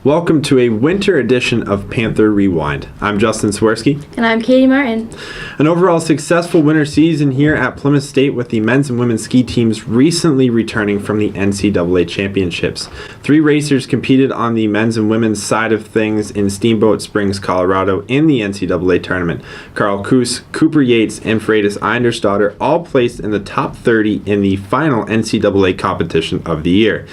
Welcome to a winter edition of Panther Rewind. I'm Justin Swirsky. And I'm Katie Martin. An overall successful winter season here at Plymouth State with the men's and women's ski teams recently returning from the NCAA championships. 3 racers competed on the men's and women's side of things in Steamboat Springs, Colorado in the NCAA tournament. Carl Koos, Cooper Yates, and Freydis Eindersdotter all placed in the top 30 in the final NCAA competition of the year.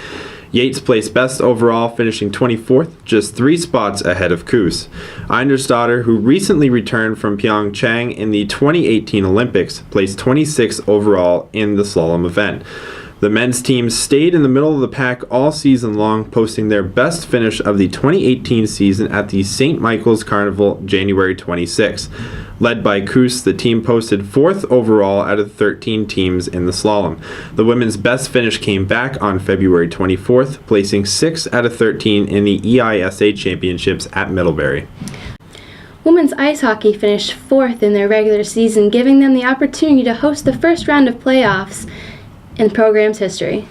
Yates placed best overall, finishing 24th, just 3 spots ahead of Koos. Eindersdotter, who recently returned from Pyeongchang in the 2018 Olympics, placed 26th overall in the slalom event. The men's team stayed in the middle of the pack all season long, posting their best finish of the 2018 season at the St. Michael's Carnival, January 26. Led by Koos, the team posted 4th overall out of 13 teams in the slalom. The women's best finish came back on February 24th, placing 6th out of 13 in the EISA Championships at Middlebury. Women's ice hockey finished 4th in their regular season, giving them the opportunity to host the first round of playoffs in the program's history.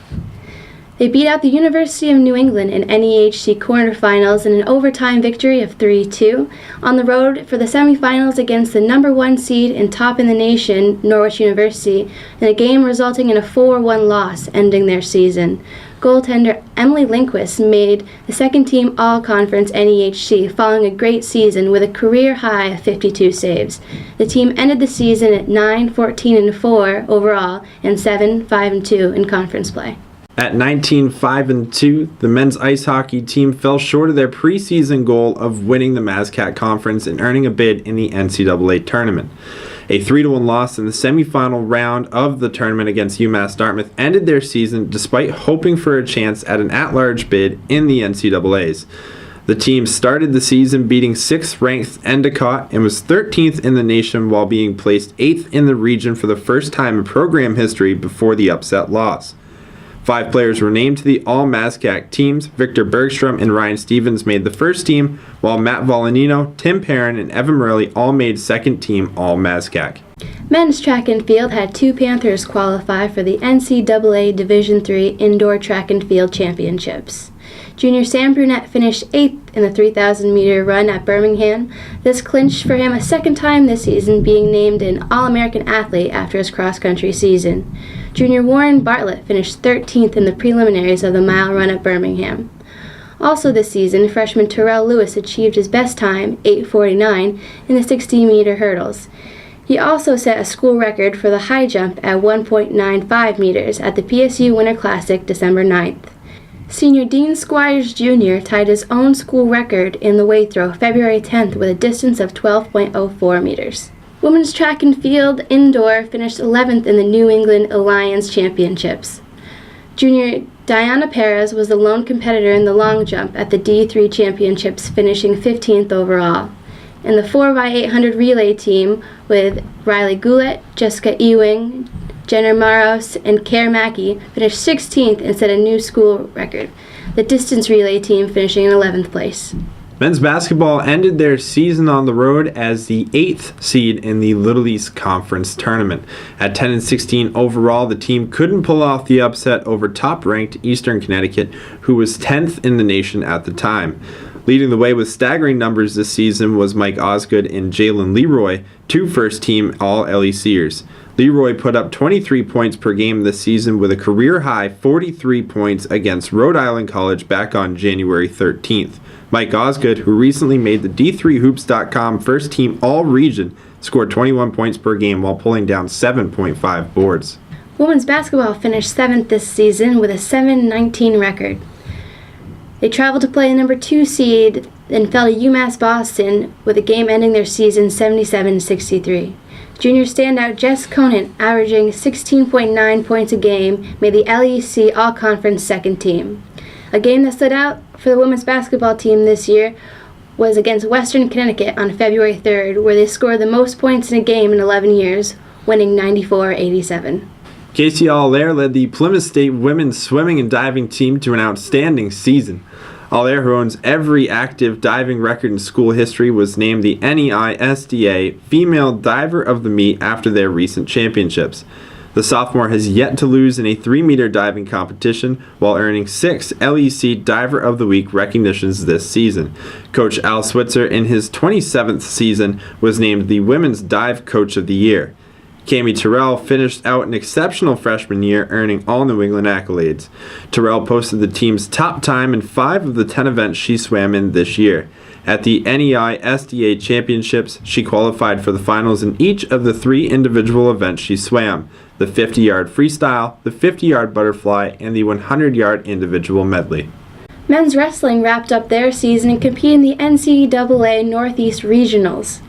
They beat out the University of New England in NEHC quarterfinals in an overtime victory of 3-2 on the road for the semifinals against the number 1 seed and top in the nation, Norwich University, in a game resulting in a 4-1 loss, ending their season. Goaltender Emily Lindquist made the second-team All-Conference NEHC following a great season with a career high of 52 saves. The team ended the season at 9-14-4 overall and 7-5-2 in conference play. At 19-5-2, the men's ice hockey team fell short of their preseason goal of winning the MASCAC Conference and earning a bid in the NCAA tournament. A 3-1 loss in the semifinal round of the tournament against UMass Dartmouth ended their season despite hoping for a chance at an at-large bid in the NCAAs. The team started the season beating 6th-ranked Endicott and was 13th in the nation while being placed 8th in the region for the first time in program history before the upset loss. 5 players were named to the All-MASCAC teams. Victor Bergstrom and Ryan Stevens made the first team, while Matt Volanino, Tim Perrin, and Evan Murley all made second team All-MASCAC. Men's track and field had 2 Panthers qualify for the NCAA Division III Indoor Track and Field Championships. Junior Sam Brunette finished 8th in the 3,000-meter run at Birmingham. This clinched for him a second time this season, being named an All-American athlete after his cross-country season. Junior Warren Bartlett finished 13th in the preliminaries of the mile run at Birmingham. Also this season, freshman Terrell Lewis achieved his best time, 8:49, in the 60-meter hurdles. He also set a school record for the high jump at 1.95 meters at the PSU Winter Classic December 9th. Senior Dean Squires Jr. tied his own school record in the weight throw February 10th with a distance of 12.04 meters. Women's track and field indoor finished 11th in the New England Alliance Championships. Junior Diana Perez was the lone competitor in the long jump at the D3 Championships, finishing 15th overall. In the 4x800 relay team with Riley Goulet, Jessica Ewing, Jenner Maros, and Kara Mackey finished 16th and set a new school record. The distance relay team finishing in 11th place. Men's basketball ended their season on the road as the 8th seed in the Little East Conference tournament. At 10-16 overall, the team couldn't pull off the upset over top-ranked Eastern Connecticut, who was 10th in the nation at the time. Leading the way with staggering numbers this season was Mike Osgood and Jalen Leroy, 2 first-team All-LECers. Leroy put up 23 points per game this season with a career-high 43 points against Rhode Island College back on January 13th. Mike Osgood, who recently made the D3Hoops.com first-team All-Region, scored 21 points per game while pulling down 7.5 boards. Women's basketball finished 7th this season with a 7-19 record. They traveled to play the number 2 seed and fell to UMass Boston with a game ending their season 77-63. Junior standout Jess Conant, averaging 16.9 points a game, made the LEC All-Conference second team. A game that stood out for the women's basketball team this year was against Western Connecticut on February 3rd, where they scored the most points in a game in 11 years, winning 94-87. Casey Allaire led the Plymouth State women's swimming and diving team to an outstanding season. Allaire, who owns every active diving record in school history, was named the NEISDA Female Diver of the Meet after their recent championships. The sophomore has yet to lose in a 3-meter diving competition while earning 6 LEC Diver of the Week recognitions this season. Coach Al Switzer, in his 27th season, was named the Women's Dive Coach of the Year. Cami Terrell finished out an exceptional freshman year, earning all New England accolades. Terrell posted the team's top time in 5 of the 10 events she swam in this year. At the NEI SDA Championships, she qualified for the finals in each of the 3 individual events she swam: the 50-yard freestyle, the 50-yard butterfly, and the 100-yard individual medley. Men's wrestling wrapped up their season and competed in the NCAA Northeast Regionals.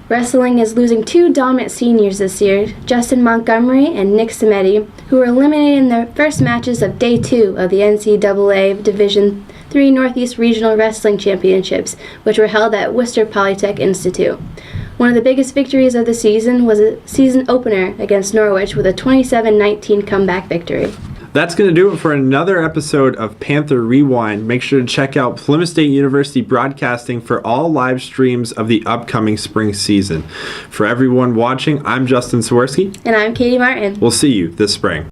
Wrestling is losing 2 dominant seniors this year, Justin Montgomery and Nick Simetti, who were eliminated in their first matches of Day 2 of the NCAA Division III Northeast Regional Wrestling Championships, which were held at Worcester Polytech Institute. One of the biggest victories of the season was a season opener against Norwich with a 27-19 comeback victory. That's going to do it for another episode of Panther Rewind. Make sure to check out Plymouth State University Broadcasting for all live streams of the upcoming spring season. For everyone watching, I'm Justin Swirsky. And I'm Katie Martin. We'll see you this spring.